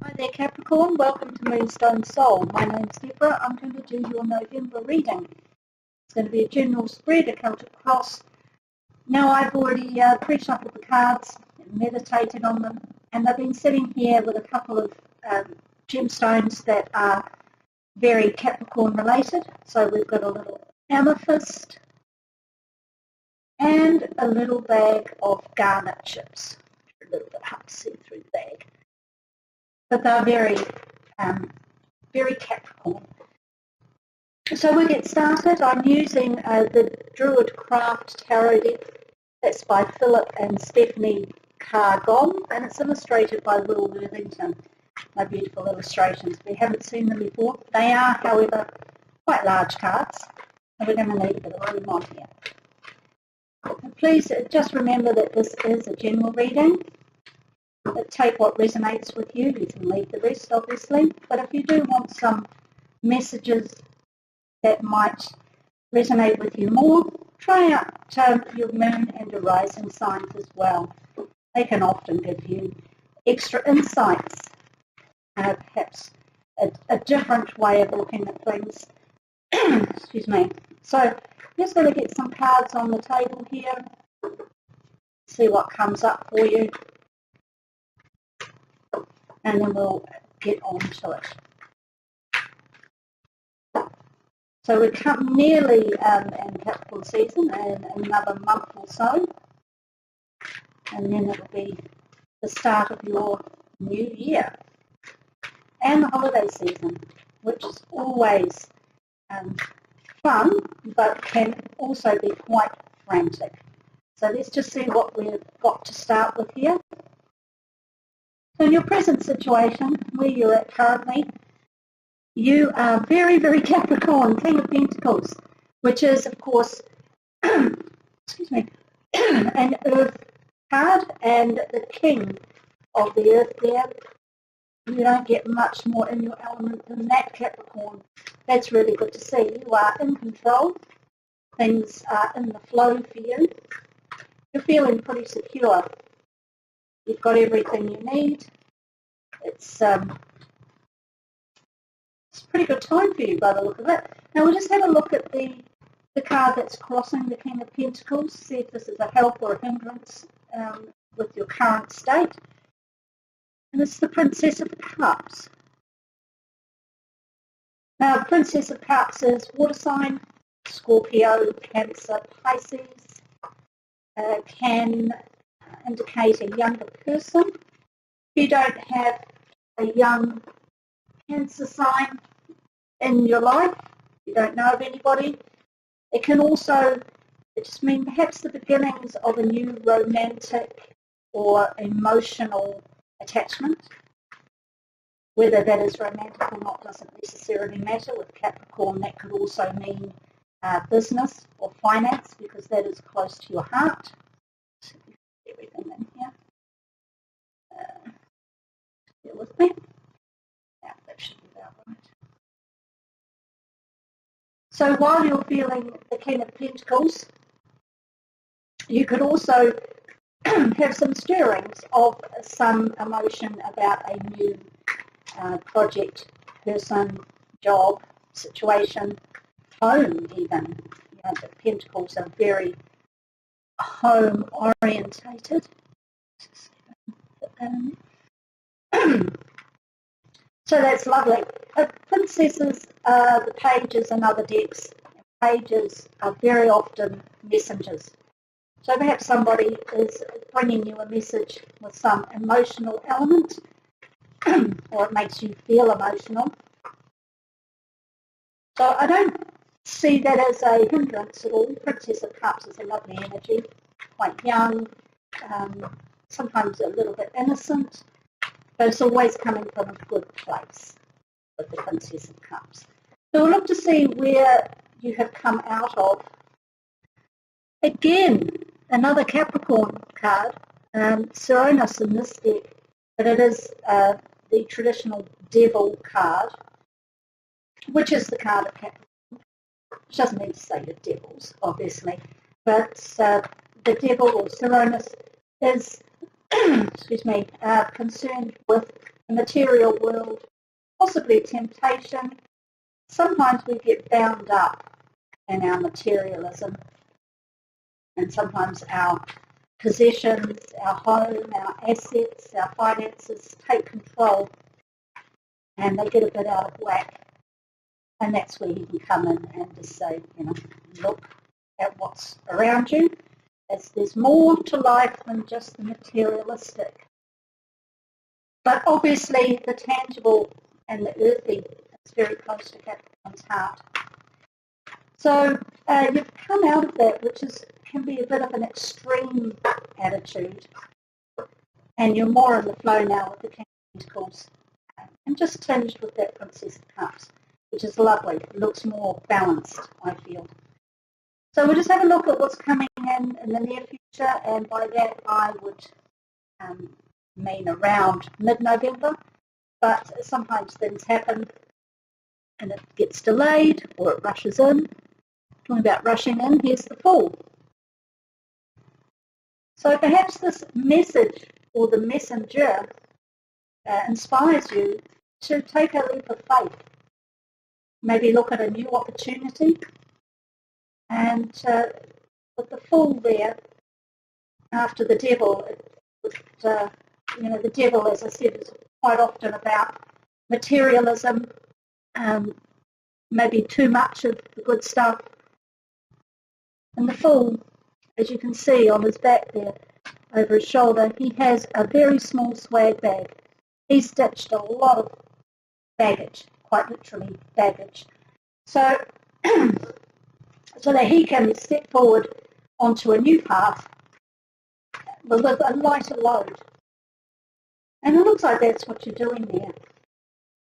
Hi there Capricorn, welcome to Moonstone Soul. My name's Deborah. I'm going to do your November reading. It's going to be a general spread, a Celtic cross. Now I've already pre-shuffled the cards and meditated on them, and they've been sitting here with a couple of gemstones that are very Capricorn related. So we've got a little amethyst and a little bag of garnet chips. A little bit hard to see through the bag. But they're very Capricorn. So we'll get started. I'm using the Druid Craft Tarot deck. That's by Philip and Stephanie Cargon, and it's illustrated by Will Worthington. They're beautiful illustrations. We haven't seen them before. They are, however, quite large cards, so we're going to need a bit of room on here. Please just remember that this is a general reading. Take what resonates with you. You can leave the rest, obviously. But if you do want some messages that might resonate with you more, try out your moon and your rising signs as well. They can often give you extra insights, perhaps a different way of looking at things. Excuse me. So I'm just going to get some cards on the table here, see what comes up for you, and then we'll get on to it. So we're nearly in Capricorn season in another month or so, and then it'll be the start of your new year and the holiday season, which is always fun, but can also be quite frantic. So let's just see what we've got to start with here. So in your present situation, where you're at currently, you are very, very Capricorn, King of Pentacles, which is, of course, excuse me, an earth card, and the king of the earth there. You don't get much more in your element than that, Capricorn. That's really good to see. You are in control. Things are in the flow for you. You're feeling pretty secure. You've got everything you need. It's a pretty good time for you by the look of it. Now we'll just have a look at the card that's crossing the King of Pentacles, see if this is a help or a hindrance with your current state. And it's the Princess of Cups. Now the Princess of Cups is water sign, Scorpio, Cancer, Pisces, can indicate a younger person. If you don't have a young Cancer sign in your life, you don't know of anybody, it can also just mean perhaps the beginnings of a new romantic or emotional attachment. Whether that is romantic or not doesn't necessarily matter. With Capricorn, that could also mean business or finance, because that is close to your heart. Everything in here. Bear with me. Yeah, that should be about right. So while you're feeling the King of Pentacles, you could also have some stirrings of some emotion about a new project, person, job, situation, home even. You know, the Pentacles are very home orientated. So that's lovely. Princesses, the pages and other decks, pages are very often messengers. So perhaps somebody is bringing you a message with some emotional element, or it makes you feel emotional. So I don't see that as a hindrance at all. Princess of Cups is a lovely energy, quite young, sometimes a little bit innocent, but it's always coming from a good place with the Princess of Cups. So we'll look to see where you have come out of. Again, another Capricorn card, Serenus in this deck, but it is the traditional Devil card, which is the card of Capricorn, which doesn't mean to say you're devils, obviously, but the Devil or Serenus is excuse me, concerned with the material world, possibly temptation. Sometimes we get bound up in our materialism, and sometimes our possessions, our home, our assets, our finances take control, and they get a bit out of whack. And that's where he can come in and just say, look at what's around you. There's more to life than just the materialistic. But obviously the tangible and the earthy is very close to Capricorn's heart. So you've come out of that, which can be a bit of an extreme attitude, and you're more in the flow now with the King of Pentacles, and just tinged with that Princess of Cups, which is lovely. It looks more balanced, I feel. So we'll just have a look at what's coming in the near future, and by that I would mean around mid-November, but sometimes things happen and it gets delayed or it rushes in. Talking about rushing in, here's the Fool. So perhaps this message or the messenger inspires you to take a leap of faith. Maybe look at a new opportunity, and with the Fool there, after the Devil, the Devil, as I said, is quite often about materialism, maybe too much of the good stuff. And the Fool, as you can see on his back there, over his shoulder, he has a very small swag bag. He's ditched a lot of baggage, quite literally baggage. So, so that he can step forward onto a new path with a lighter load. And it looks like that's what you're doing there,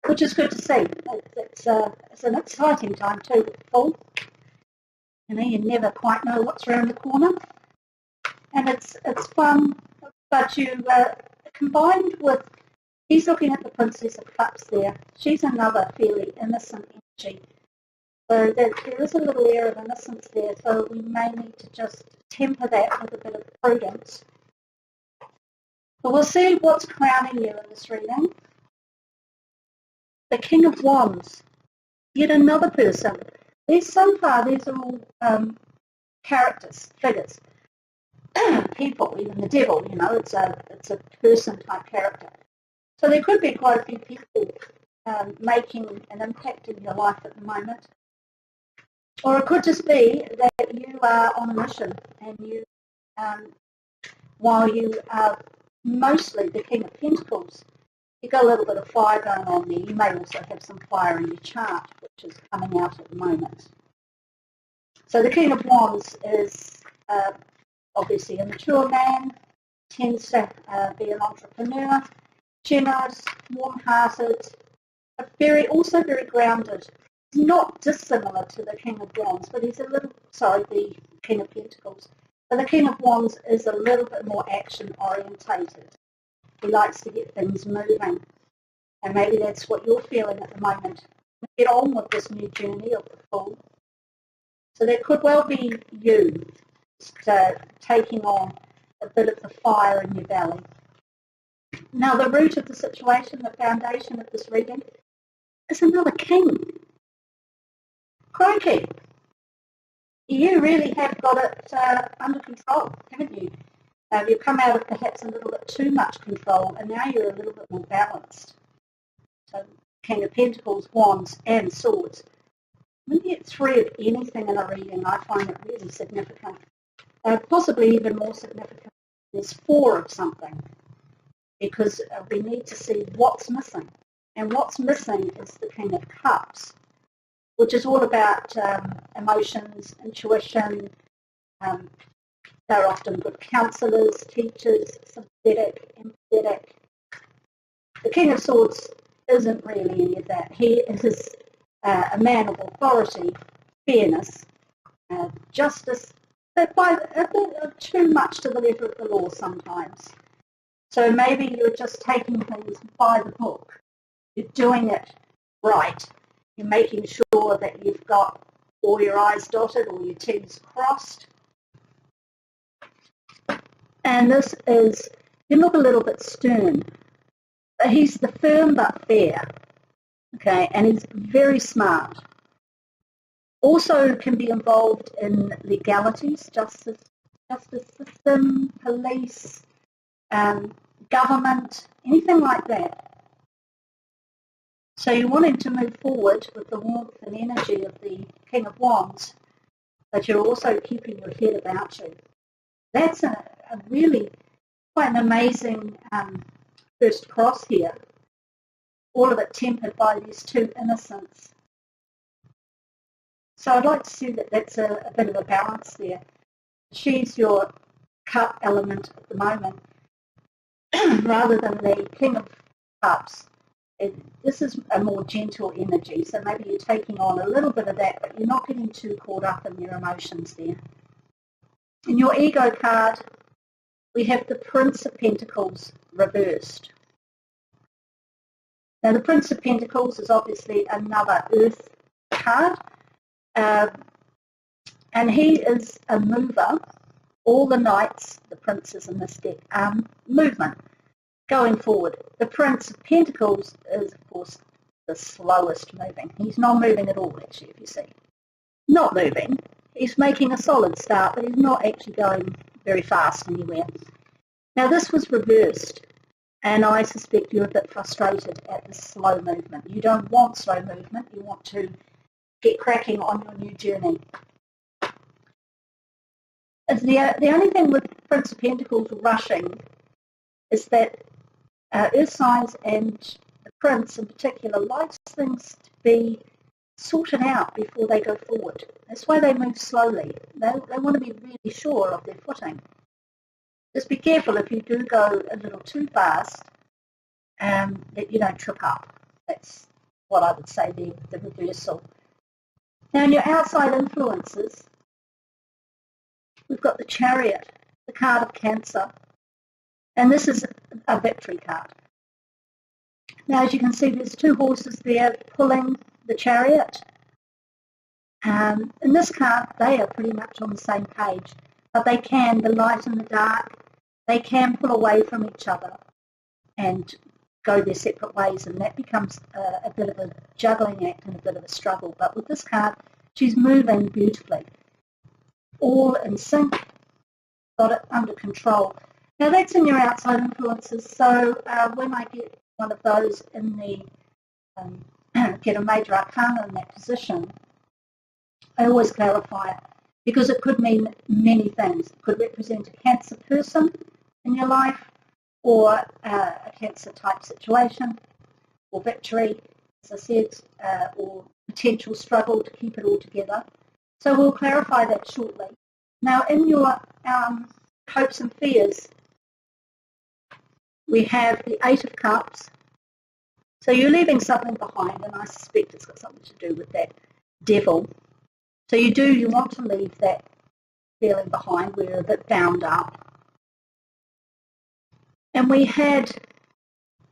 which is good to see. It's an exciting time too with the Fool. You never quite know what's around the corner. And it's fun, but you combined with, he's looking at the Princess of Cups there. She's another fairly innocent energy. So there is a little air of innocence there, so we may need to just temper that with a bit of prudence. But we'll see what's crowning you in this reading. The King of Wands, yet another person. So far, these are all characters, figures, people, even the Devil, it's a person type character. So there could be quite a few people making an impact in your life at the moment. Or it could just be that you are on a mission, and you, while you are mostly the King of Pentacles, you've got a little bit of fire going on there. You may also have some fire in your chart, which is coming out at the moment. So the King of Wands is obviously a mature man, tends to be an entrepreneur, generous, warm-hearted, but also very grounded. He's not dissimilar to the King of Wands, but he's the King of Pentacles. But the King of Wands is a little bit more action-orientated. He likes to get things moving, and maybe that's what you're feeling at the moment. Get on with this new journey of the Fool. So that could well be you taking on a bit of the fire in your belly. Now the root of the situation, the foundation of this reading, is another king. Crikey! You really have got it under control, haven't you? You've come out of perhaps a little bit too much control, and now you're a little bit more balanced. So King of Pentacles, Wands, and Swords. When you get 3 of anything in a reading, I find it really significant. Possibly even more significant, there's 4 of something, because we need to see what's missing. And what's missing is the King of Cups, which is all about emotions, intuition. They're often good counsellors, teachers, sympathetic, empathetic. The King of Swords isn't really any of that. He is a man of authority, fairness, justice, but by a bit too much to the letter of the law sometimes. So maybe you're just taking things by the book. You're doing it right. You're making sure that you've got all your I's dotted, all your T's crossed. And this is, you look a little bit stern. He's the firm but fair, okay, and he's very smart. Also can be involved in legalities, justice system, police, government, anything like that. So you want him to move forward with the warmth and energy of the King of Wands, but you're also keeping your head about you. That's a really quite an amazing first cross here. All of it tempered by these two innocents. So I'd like to see that that's a bit of a balance there. She's your cup element at the moment, rather than the King of Cups. This is a more gentle energy, so maybe you're taking on a little bit of that, but you're not getting too caught up in your emotions there. In your ego card, we have the Prince of Pentacles reversed. Now the Prince of Pentacles is obviously another earth card, and he is a mover. All the knights, the princes in this deck, are movement, going forward. The Prince of Pentacles is, of course, the slowest moving. He's not moving at all, actually, if you see. Not moving. He's making a solid start, but he's not actually going very fast anywhere. Now, this was reversed, and I suspect you're a bit frustrated at the slow movement. You don't want slow movement. You want to get cracking on your new journey. The only thing with Prince of Pentacles rushing is that earth signs and the Prince in particular likes things to be sorted out before they go forward. That's why they move slowly. They want to be really sure of their footing. Just be careful if you do go a little too fast that you don't trip up. That's what I would say there, the reversal. Now in your outside influences, we've got the Chariot, the card of Cancer, and this is a victory card. Now as you can see, there's two horses there pulling the Chariot. In this card, they are pretty much on the same page, but they can, the light and the dark, they can pull away from each other and go their separate ways, and that becomes a bit of a juggling act and a bit of a struggle. But with this card, she's moving beautifully, all in sync, got it under control. Now that's in your outside influences, so when I get one of those in the, get a major arcana in that position, I always clarify it, because it could mean many things. It could represent a Cancer person in your life, or a Cancer type situation, or victory, as I said, or potential struggle to keep it all together. So we'll clarify that shortly. Now in your hopes and fears, we have the Eight of Cups. So you're leaving something behind, and I suspect it's got something to do with that devil. So you want to leave that feeling behind. We're a bit bound up. And we had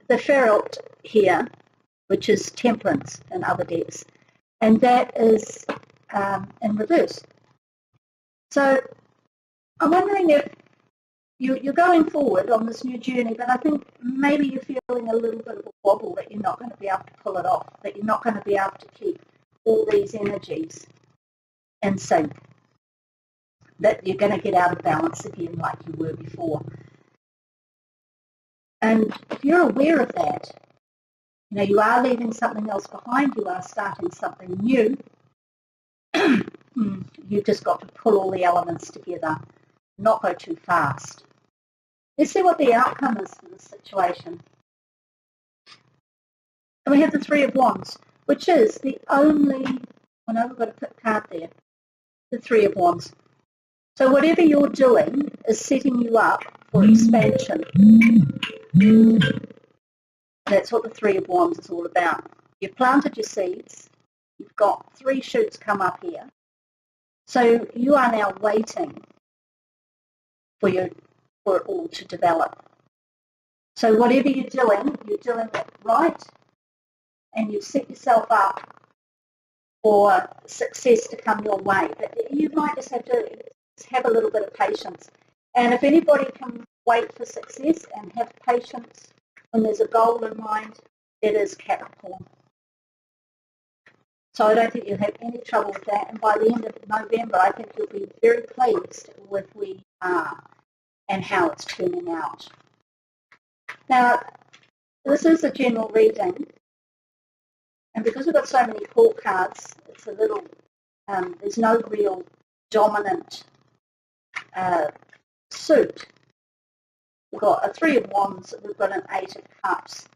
the Ferret here, which is Temperance in other decks, and that is in reverse. So I'm wondering if you're going forward on this new journey, but I think maybe you're feeling a little bit of a wobble that you're not going to be able to pull it off, that you're not going to be able to keep all these energies in sync, that you're going to get out of balance again like you were before. And if you're aware of that, you are leaving something else behind, you are starting something new, you've just got to pull all the elements together, not go too fast. Let's see what the outcome is for this situation. And we have the Three of Wands, which is the only, I know we've got a flip card there, the Three of Wands. So whatever you're doing is setting you up for expansion. That's what the Three of Wands is all about. You've planted your seeds, you've got 3 shoots come up here. So you are now waiting for it all to develop. So whatever you're doing it right, and you've set yourself up for success to come your way. But you might just have to have a little bit of patience. And if anybody can wait for success and have patience when there's a goal in mind, it is Capricorn. So I don't think you'll have any trouble with that. And by the end of November, I think you'll be very pleased with where you are and how it's turning out. Now, this is a general reading. And because we've got so many court cards, it's a little, there's no real dominant suit. We've got a 3 of Wands, we've got an 8 of Cups.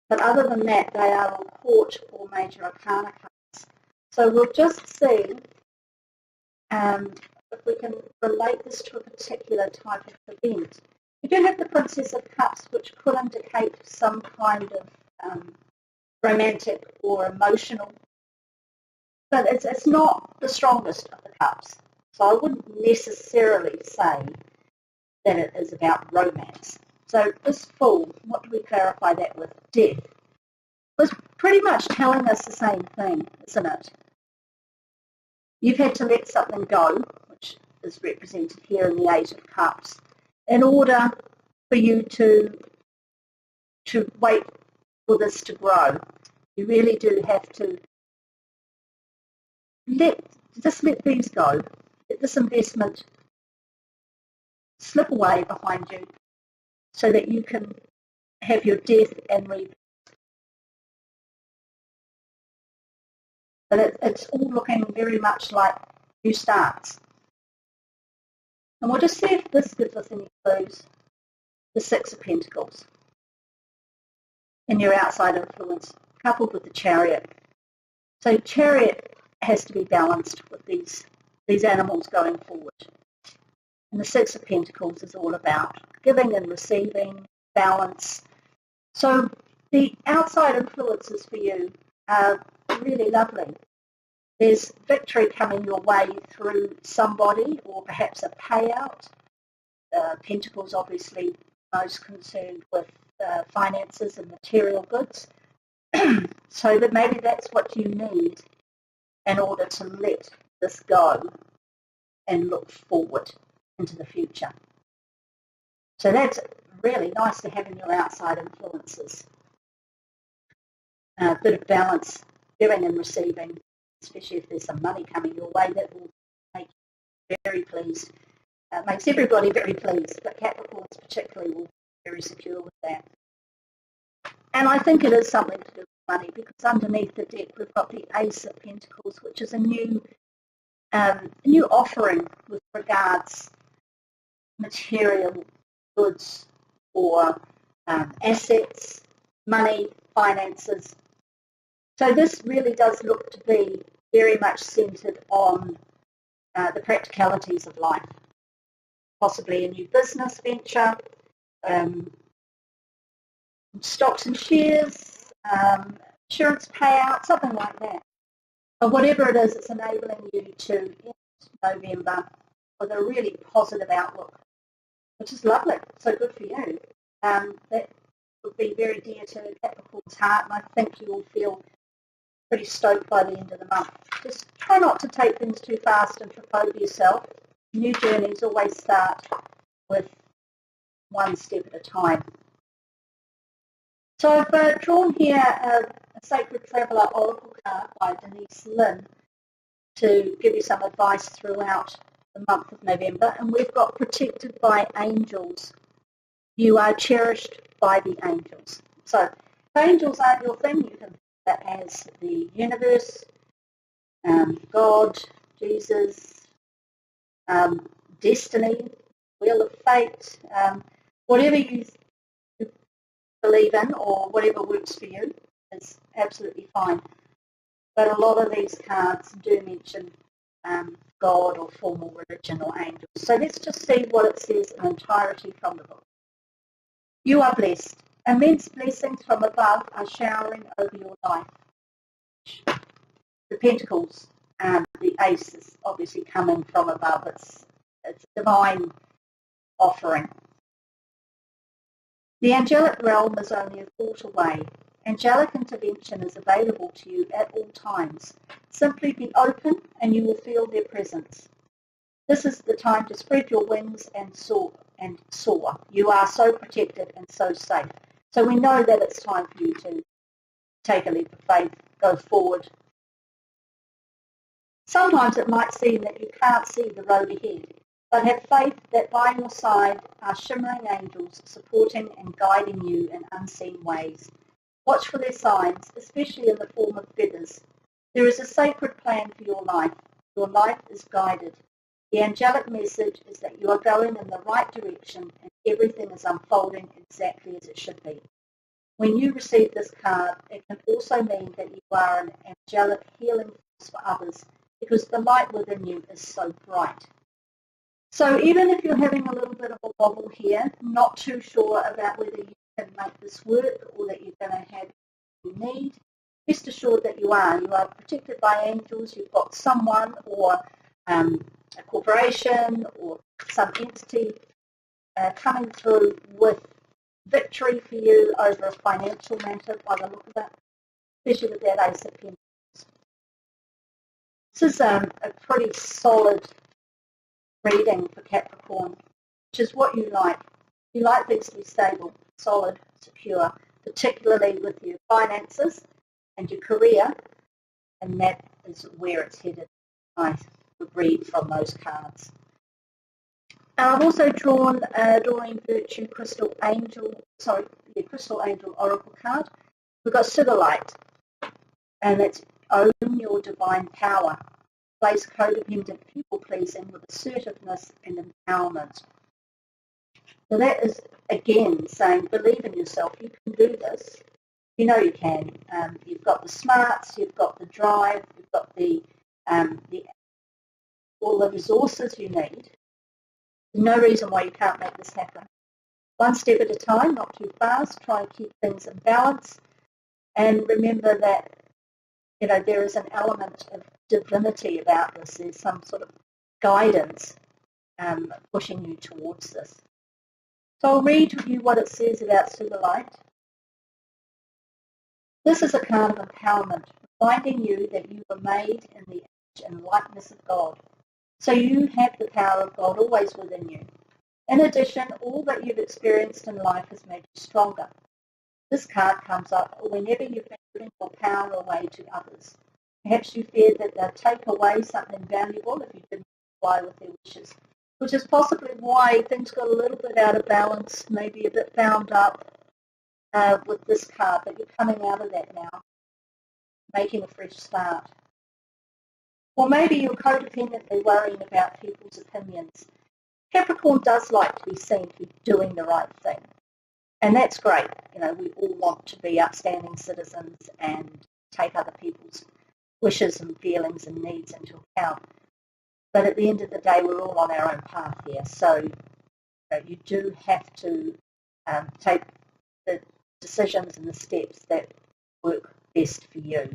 But other than that, they are all court or major arcana cards. So we'll just see if we can relate this to a particular type of event. We do have the Princess of Cups, which could indicate some kind of romantic or emotional, but it's not the strongest of the cups. So I wouldn't necessarily say that it is about romance. So this Fool, what do we clarify that with? Death. Was pretty much telling us the same thing, isn't it? You've had to let something go, which is represented here in the 8 of Cups, in order for you to wait for this to grow. You really do have to let these go. Let this investment slip away behind you so that you can have your death and rebirth. But it's all looking very much like new starts. And we'll just see if this gives us any clues. The 6 of Pentacles in your outside influence, coupled with the Chariot. So Chariot has to be balanced with these animals going forward. And the 6 of Pentacles is all about giving and receiving, balance. So the outside influences for you are really lovely. There's victory coming your way through somebody or perhaps a payout. Pentacles obviously most concerned with finances and material goods. So that maybe that's what you need in order to let this go and look forward into the future. So that's really nice to have in your outside influences. A bit of balance, giving and receiving, especially if there's some money coming your way, that will make you very pleased. Makes everybody very pleased, but Capricorns particularly will be very secure with that. And I think it is something to do with money, because underneath the deck we've got the Ace of Pentacles, which is a new offering with regards material goods or assets, money, finances. So this really does look to be very much centred on the practicalities of life, possibly a new business venture, stocks and shares, insurance payout, something like that. But whatever it is, it's enabling you to end November with a really positive outlook, which is lovely. So good for you. That would be very dear to Capricorn's heart, and I think you will feel pretty stoked by the end of the month. Just try not to take things too fast and trip over yourself. New journeys always start with one step at a time. So I've drawn here a Sacred Traveller Oracle card by Denise Lynn to give you some advice throughout the month of November. And we've got Protected by Angels. You are cherished by the angels. So if angels aren't your thing, you can think that as the universe, God, Jesus, destiny, wheel of fate, whatever you believe in or whatever works for you is absolutely fine. But a lot of these cards do mention God or formal religion or angels. So let's just see what it says in entirety from the book. You are blessed. Immense blessings from above are showering over your life. The Pentacles, the Ace is obviously coming from above. It's a divine offering. The angelic realm is only a thought away. Angelic intervention is available to you at all times. Simply be open and you will feel their presence. This is the time to spread your wings and soar and soar. You are so protected and so safe. So we know that it's time for you to take a leap of faith, go forward. Sometimes it might seem that you can't see the road ahead, but have faith that by your side are shimmering angels supporting and guiding you in unseen ways. Watch for their signs, especially in the form of feathers. There is a sacred plan for your life. Your life is guided. The angelic message is that you are going in the right direction and everything is unfolding exactly as it should be. When you receive this card, it can also mean that you are an angelic healing force for others because the light within you is so bright. So even if you're having a little bit of a wobble here, not too sure about whether you can make this work or that you're going to have what you need, rest assured that you are. You are protected by angels. You've got someone or a corporation or some entity coming through with victory for you over a financial matter by the look of it, especially with that Ace of Pentacles. This is a pretty solid reading for Capricorn, which is what you like. You like things to be stable, solid, secure, particularly with your finances and your career, and that is where it's headed. I would read from those cards. I've also drawn Doreen Virtue Crystal Angel Oracle card. We've got Civilite, and it's own your divine power. Place codependent people-pleasing with assertiveness and empowerment. So that is, again, saying believe in yourself. You can do this. You know you can. You've got the smarts, you've got the drive, you've got all the resources you need. There's no reason why you can't make this happen. One step at a time, not too fast. Try and keep things in balance. And remember that, you know, there is an element of divinity about this. There's some sort of guidance pushing you towards this. So I'll read you what it says about Civilite. This is a card of empowerment, reminding you that you were made in the image and likeness of God. So you have the power of God always within you. In addition, all that you've experienced in life has made you stronger. This card comes up whenever you've been giving your power away to others. Perhaps you feared that they'd take away something valuable if you didn't comply with their wishes, which is possibly why things got a little bit out of balance, maybe a bit bound up with this card, but you're coming out of that now, making a fresh start. Or maybe you're codependently worrying about people's opinions. Capricorn does like to be seen to be doing the right thing. And that's great. You know, we all want to be upstanding citizens and take other people's wishes and feelings and needs into account. But at the end of the day, we're all on our own path here. So you do have to take the decisions and the steps that work best for you.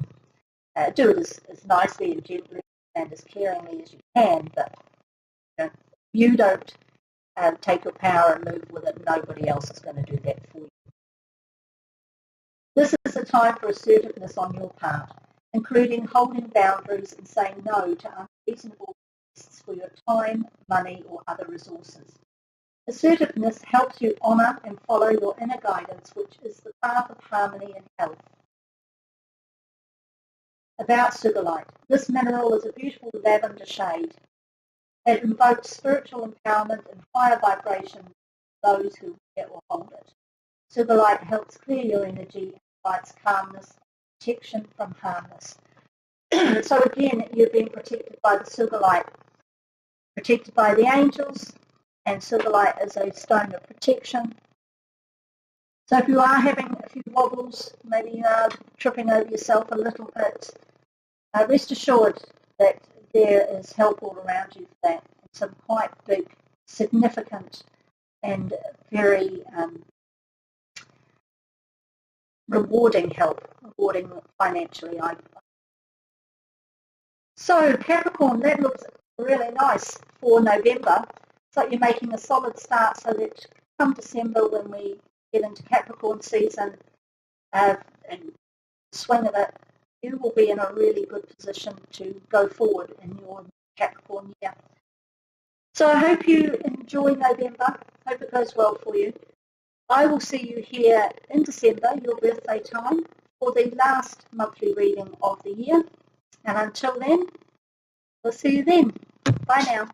Do it as nicely and gently and as caringly as you can, but you don't take your power and move with it. Nobody else is going to do that for you. This is a time for assertiveness on your part, including holding boundaries and saying no to unreasonable requests for your time, money, or other resources. Assertiveness helps you honour and follow your inner guidance, which is the path of harmony and health. About Civilite. This mineral is a beautiful lavender shade. It invokes spiritual empowerment and higher vibration for those who wear or hold it. Civilite helps clear your energy and provides calmness and protection from harmness. So again, you're being protected by the Civilite, protected by the angels, and Civilite is a stone of protection. So if you are having a few wobbles, maybe you are tripping over yourself a little bit, rest assured that there is help all around you for that. Some quite big, significant, and very rewarding help, rewarding financially. So Capricorn, that looks really nice for November. It's like you're making a solid start so that come December when we get into Capricorn season and swing of it, you will be in a really good position to go forward in your Capricorn year. So I hope you enjoy November. Hope it goes well for you. I will see you here in December, your birthday time, for the last monthly reading of the year. And until then, we'll see you then. Bye now.